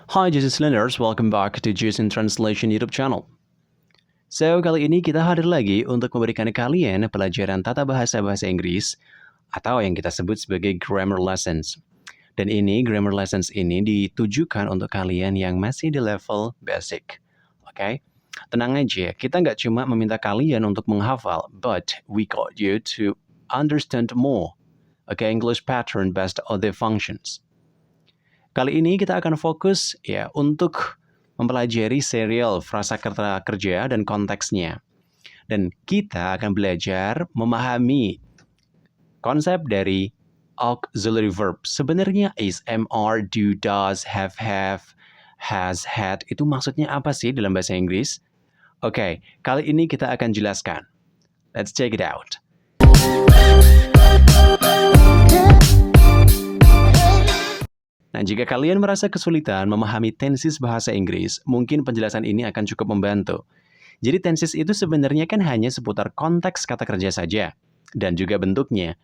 Hi Juicy Learners, welcome back to Juice in Translation YouTube channel. So, kali ini kita hadir lagi untuk memberikan kalian pelajaran tata bahasa Inggris atau yang kita sebut sebagai grammar lessons. Dan ini, grammar lessons ini ditujukan untuk kalian yang masih di level basic. Oke? Tenang aja, kita nggak cuma meminta kalian untuk menghafal, but we got you to understand more. Okay, English pattern based on their functions. Kali ini kita akan fokus ya untuk mempelajari serial frasa kata kerja dan konteksnya. Dan kita akan belajar memahami konsep dari auxiliary verb. Sebenarnya is, MR, do, does, have, has, had, itu maksudnya apa sih dalam bahasa Inggris? Oke, kali ini kita akan jelaskan. Let's check it out. Nah, jika kalian merasa kesulitan memahami tenses bahasa Inggris, mungkin penjelasan ini akan cukup membantu. Jadi tenses itu sebenarnya kan hanya seputar konteks kata kerja saja, dan juga bentuknya.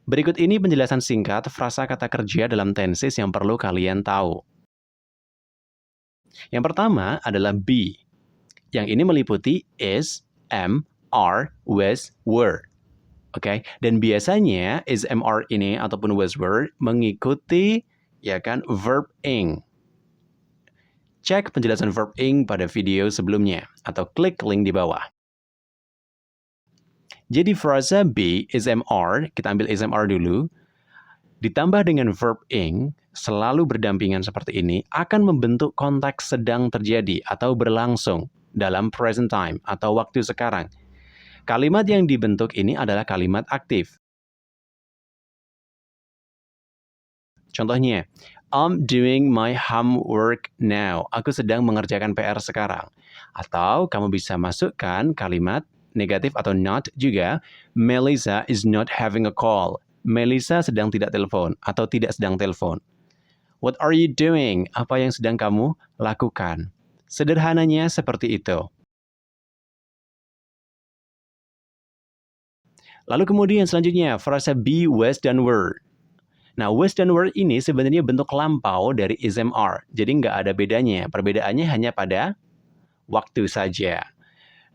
Berikut ini penjelasan singkat frasa kata kerja dalam tenses yang perlu kalian tahu. Yang pertama adalah be. Yang ini meliputi is, am, are, was, were. Oke, dan biasanya is, am, are ini ataupun was, were mengikuti ya kan, verb ing. Cek penjelasan verb ing pada video sebelumnya, atau klik link di bawah. Jadi frasa be, is, am, are, kita ambil is, am, are dulu, ditambah dengan verb ing, selalu berdampingan seperti ini, akan membentuk konteks sedang terjadi atau berlangsung dalam present time atau waktu sekarang. Kalimat yang dibentuk ini adalah kalimat aktif. Contohnya, I'm doing my homework now. Aku sedang mengerjakan PR sekarang. Atau kamu bisa masukkan kalimat negatif atau not juga. Melissa is not having a call. Melissa sedang tidak telepon atau tidak sedang telepon. What are you doing? Apa yang sedang kamu lakukan? Sederhananya seperti itu. Lalu kemudian selanjutnya, frasa be, was, dan were. Nah, was dan were ini sebenarnya bentuk lampau dari is, am, are. Jadi nggak ada bedanya. Perbedaannya hanya pada waktu saja.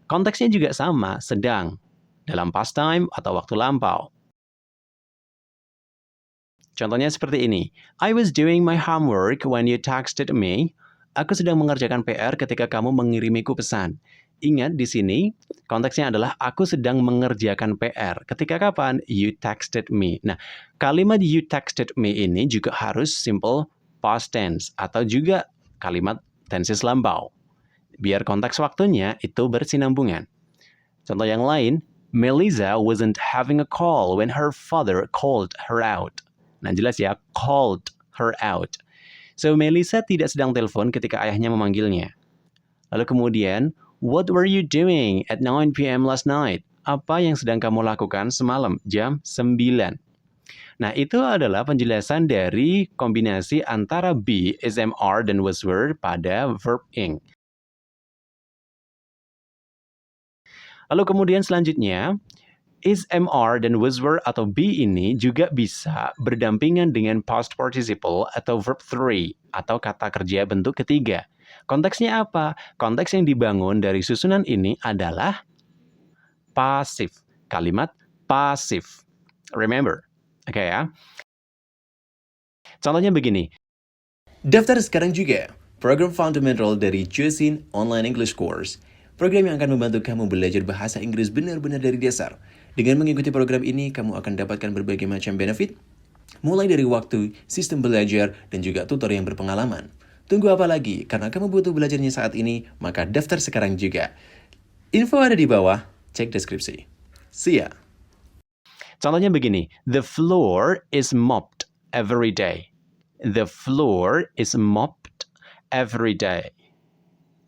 Konteksnya juga sama, sedang. Dalam past time atau waktu lampau. Contohnya seperti ini. I was doing my homework when you texted me. Aku sedang mengerjakan PR ketika kamu mengirimiku pesan. Ingat di sini, konteksnya adalah aku sedang mengerjakan PR. Ketika kapan? You texted me. Nah, kalimat you texted me ini juga harus simple past tense atau juga kalimat tenses lampau. Biar konteks waktunya itu bersinambungan. Contoh yang lain, Melissa wasn't having a call when her father called her out. Nah, jelas ya, called her out. So, Melissa tidak sedang telepon ketika ayahnya memanggilnya. Lalu kemudian, what were you doing at 9 p.m. last night? Apa yang sedang kamu lakukan semalam jam 9? Nah, itu adalah penjelasan dari kombinasi antara be, is, am, are, dan was, were pada verb ing. Lalu kemudian selanjutnya, is, am, are, dan was, were atau be ini juga bisa berdampingan dengan past participle atau verb 3 atau kata kerja bentuk ketiga. Konteksnya apa? Konteks yang dibangun dari susunan ini adalah pasif. Kalimat pasif. Remember. Oke ya. Contohnya begini. Daftar sekarang juga program fundamental dari Juicin Online English Course. Program yang akan membantu kamu belajar bahasa Inggris benar-benar dari dasar. Dengan mengikuti program ini, kamu akan dapatkan berbagai macam benefit, mulai dari waktu, sistem belajar, dan juga tutor yang berpengalaman. Tunggu apa lagi? Karena kamu butuh belajarnya saat ini, maka daftar sekarang juga. Info ada di bawah, cek deskripsi. See ya! Contohnya begini, the floor is mopped every day. The floor is mopped every day.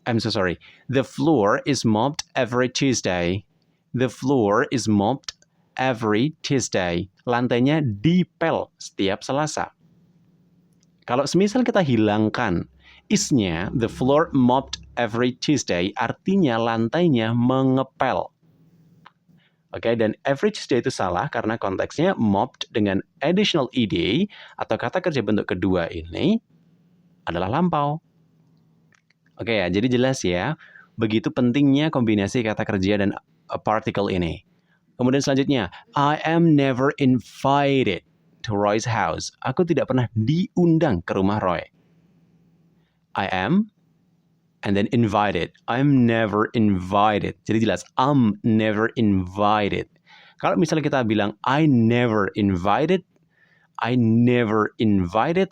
I'm so sorry. The floor is mopped every Tuesday. The floor is mopped every Tuesday. Lantainya dipel setiap Selasa. Kalau semisal kita hilangkan is-nya, the floor mopped every Tuesday, artinya lantainya mengepel. Oke, dan every Tuesday itu salah karena konteksnya mopped dengan additional ed atau kata kerja bentuk kedua ini adalah lampau. Oke ya, jadi jelas ya, begitu pentingnya kombinasi kata kerja dan particle ini. Kemudian selanjutnya, I am never invited to Roy's house. Aku tidak pernah diundang ke rumah Roy. I am, and then invited. I'm never invited. Jadi jelas, I'm never invited. Kalau misalnya kita bilang I never invited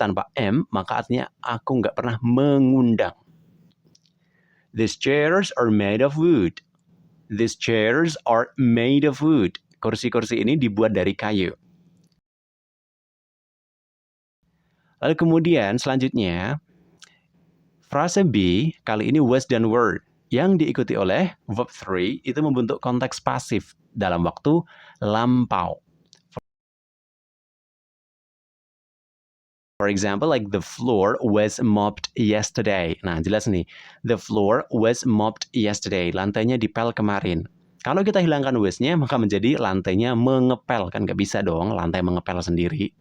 tanpa am, maka artinya aku nggak pernah mengundang. These chairs are made of wood. These chairs are made of wood. Kursi-kursi ini dibuat dari kayu. Lalu kemudian selanjutnya, frase B kali ini was dan were yang diikuti oleh verb 3 itu membentuk konteks pasif dalam waktu lampau. For example, like the floor was mopped yesterday. Nah, jelas nih. The floor was mopped yesterday. Lantainya dipel kemarin. Kalau kita hilangkan was-nya, maka menjadi lantainya mengepel. Kan nggak bisa dong lantai mengepel sendiri.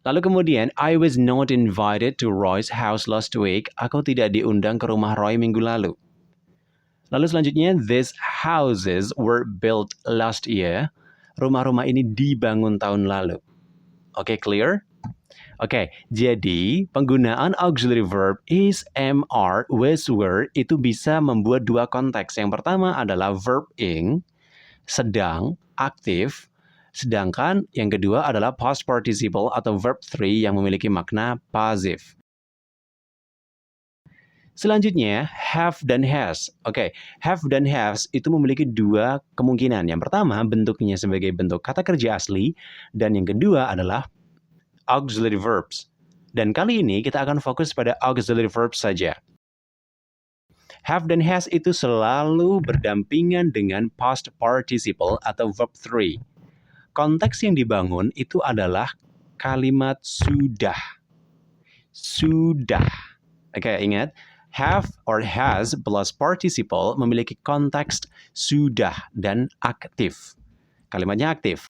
Lalu kemudian, I was not invited to Roy's house last week. Aku tidak diundang ke rumah Roy minggu lalu. Lalu selanjutnya, these houses were built last year. Rumah-rumah ini dibangun tahun lalu. Oke, clear? Oke, jadi penggunaan auxiliary verb is, am, are, was, were itu bisa membuat dua konteks. Yang pertama adalah verb ing, sedang, aktif. Sedangkan yang kedua adalah past participle atau verb 3 yang memiliki makna pasif. Selanjutnya, have dan has. Oke, have dan has itu memiliki dua kemungkinan. Yang pertama, bentuknya sebagai bentuk kata kerja asli. Dan yang kedua adalah auxiliary verbs. Dan kali ini kita akan fokus pada auxiliary verbs saja. Have dan has itu selalu berdampingan dengan past participle atau verb 3. Konteks yang dibangun itu adalah kalimat sudah. Sudah. Oke, ingat. Have or has plus participle memiliki konteks sudah dan aktif. Kalimatnya aktif.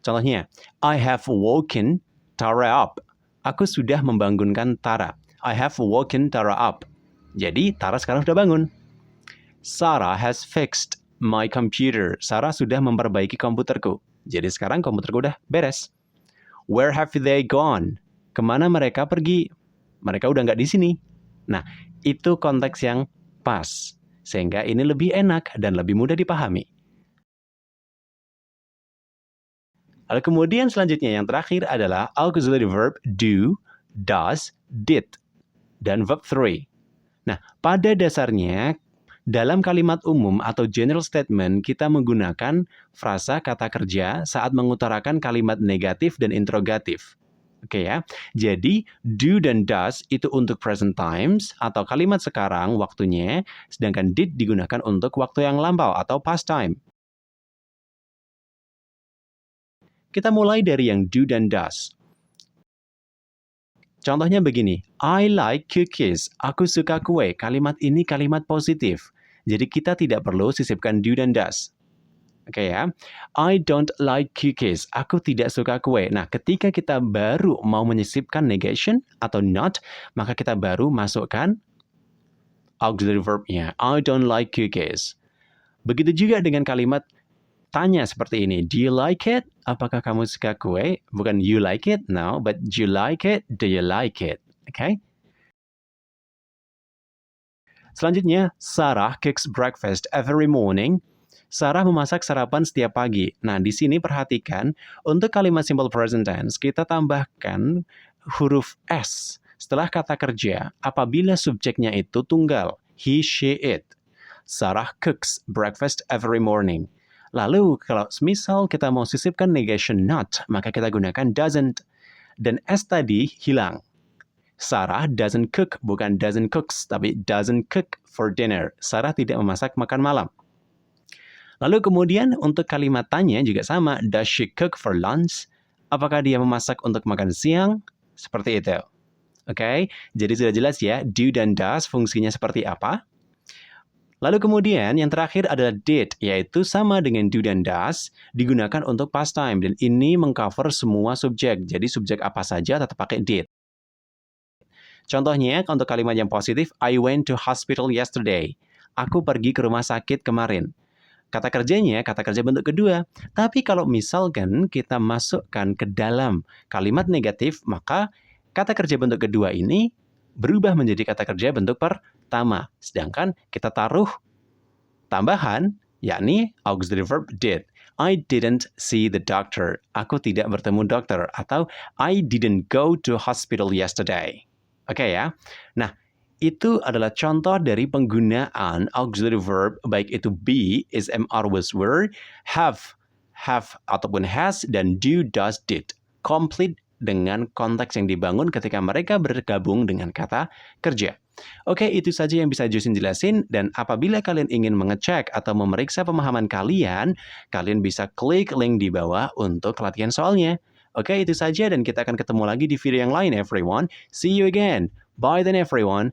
Contohnya, I have woken Tara up. Aku sudah membangunkan Tara. I have woken Tara up. Jadi, Tara sekarang sudah bangun. Sarah has fixed my computer. Sarah sudah memperbaiki komputerku. Jadi sekarang komputerku udah beres. Where have they gone? Kemana mereka pergi? Mereka udah nggak di sini. Nah, itu konteks yang pas. Sehingga ini lebih enak dan lebih mudah dipahami. Lalu kemudian selanjutnya yang terakhir adalah auxiliary verb do, does, did, dan verb 3. Nah, pada dasarnya dalam kalimat umum atau general statement kita menggunakan frasa kata kerja saat mengutarakan kalimat negatif dan interrogatif. Oke ya, jadi do dan does itu untuk present times atau kalimat sekarang waktunya, sedangkan did digunakan untuk waktu yang lampau atau past time. Kita mulai dari yang do dan does. Contohnya begini, I like cookies. Aku suka kue. Kalimat ini kalimat positif. Jadi kita tidak perlu sisipkan do dan does. Oke ya. I don't like cookies. Aku tidak suka kue. Nah, ketika kita baru mau menyisipkan negation atau not, maka kita baru masukkan auxiliary verb-nya. I don't like cookies. Begitu juga dengan kalimat tanya seperti ini. Do you like it? Apakah kamu suka kue? Bukan you like it, no. But do you like it? Do you like it? Okay? Selanjutnya, Sarah cooks breakfast every morning. Sarah memasak sarapan setiap pagi. Nah, di sini perhatikan, untuk kalimat simple present tense, kita tambahkan huruf S setelah kata kerja apabila subjeknya itu tunggal. He, she, it. Sarah cooks breakfast every morning. Lalu kalau misal kita mau sisipkan negation not, maka kita gunakan doesn't. Dan S tadi hilang. Sarah doesn't cook, bukan doesn't cooks, tapi doesn't cook for dinner. Sarah tidak memasak makan malam. Lalu kemudian untuk kalimat tanya juga sama. Does she cook for lunch? Apakah dia memasak untuk makan siang? Seperti itu. Oke, jadi sudah jelas ya, do dan does fungsinya seperti apa? Lalu kemudian yang terakhir adalah did, yaitu sama dengan do dan does, digunakan untuk past time. Dan ini mengcover semua subjek. Jadi subjek apa saja tetap pakai did. Contohnya untuk kalimat yang positif, I went to hospital yesterday. Aku pergi ke rumah sakit kemarin. Kata kerjanya, kata kerja bentuk kedua. Tapi kalau misalkan kita masukkan ke dalam kalimat negatif, maka kata kerja bentuk kedua ini berubah menjadi kata kerja bentuk pertama. Sedangkan kita taruh tambahan, yakni auxiliary verb did. I didn't see the doctor. Aku tidak bertemu dokter. Atau I didn't go to hospital yesterday. Oke ya. Nah, itu adalah contoh dari penggunaan auxiliary verb, baik itu be, is, are, was, were, have ataupun has, dan do, does, did. Complete dengan konteks yang dibangun ketika mereka bergabung dengan kata kerja. Oke, itu saja yang bisa Josin jelasin, dan apabila kalian ingin mengecek atau memeriksa pemahaman kalian, kalian bisa klik link di bawah untuk latihan soalnya. Oke, itu saja, dan kita akan ketemu lagi di video yang lain, everyone. See you again. Bye then, everyone.